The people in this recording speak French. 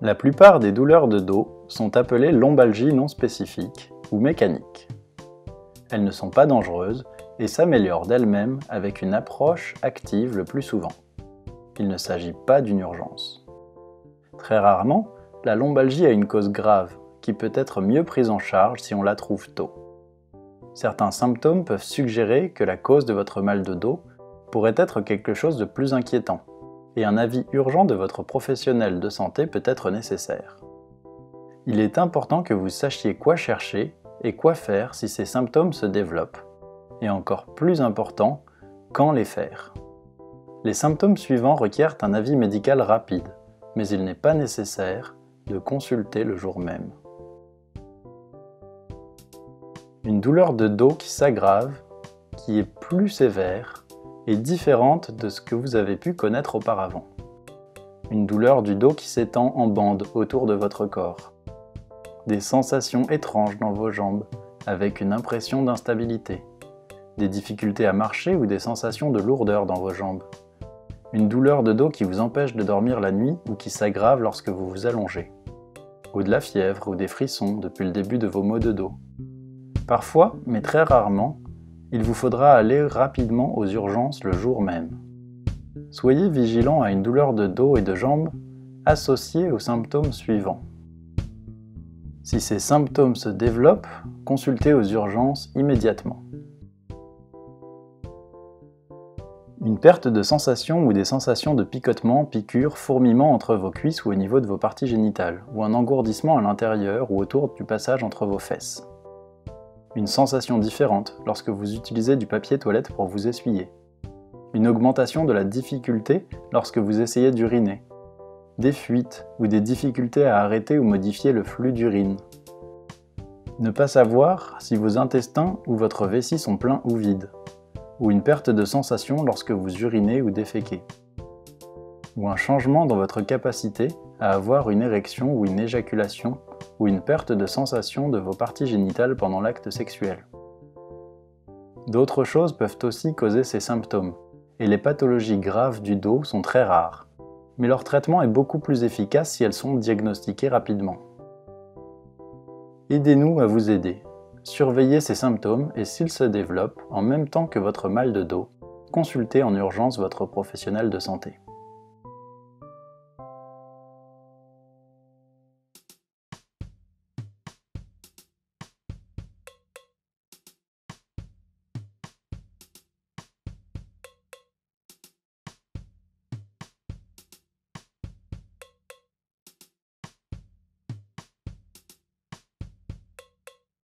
La plupart des douleurs de dos sont appelées lombalgies non spécifiques ou mécaniques. Elles ne sont pas dangereuses et s'améliorent d'elles-mêmes avec une approche active le plus souvent. Il ne s'agit pas d'une urgence. Très rarement, la lombalgie a une cause grave qui peut être mieux prise en charge si on la trouve tôt. Certains symptômes peuvent suggérer que la cause de votre mal de dos pourrait être quelque chose de plus inquiétant, et un avis urgent de votre professionnel de santé peut être nécessaire. Il est important que vous sachiez quoi chercher et quoi faire si ces symptômes se développent, et encore plus important, quand les faire. Les symptômes suivants requièrent un avis médical rapide, mais il n'est pas nécessaire de consulter le jour même. Une douleur de dos qui s'aggrave, qui est plus sévère et différente de ce que vous avez pu connaître auparavant. Une douleur du dos qui s'étend en bande autour de votre corps. Des sensations étranges dans vos jambes, avec une impression d'instabilité. Des difficultés à marcher ou des sensations de lourdeur dans vos jambes. Une douleur de dos qui vous empêche de dormir la nuit ou qui s'aggrave lorsque vous vous allongez. Ou de la fièvre ou des frissons depuis le début de vos maux de dos. Parfois, mais très rarement, il vous faudra aller rapidement aux urgences le jour même. Soyez vigilant à une douleur de dos et de jambes associée aux symptômes suivants. Si ces symptômes se développent, consultez aux urgences immédiatement. Une perte de sensation ou des sensations de picotement, piqûres, fourmillement entre vos cuisses ou au niveau de vos parties génitales, ou un engourdissement à l'intérieur ou autour du passage entre vos fesses. Une sensation différente lorsque vous utilisez du papier toilette pour vous essuyer. Une augmentation de la difficulté lorsque vous essayez d'uriner. Des fuites ou des difficultés à arrêter ou modifier le flux d'urine. Ne pas savoir si vos intestins ou votre vessie sont pleins ou vides. Ou une perte de sensation lorsque vous urinez ou déféquez. Ou un changement dans votre capacité à avoir une érection ou une éjaculation, ou une perte de sensation de vos parties génitales pendant l'acte sexuel. D'autres choses peuvent aussi causer ces symptômes, et les pathologies graves du dos sont très rares, mais leur traitement est beaucoup plus efficace si elles sont diagnostiquées rapidement. Aidez-nous à vous aider. Surveillez ces symptômes et s'ils se développent en même temps que votre mal de dos, consultez en urgence votre professionnel de santé.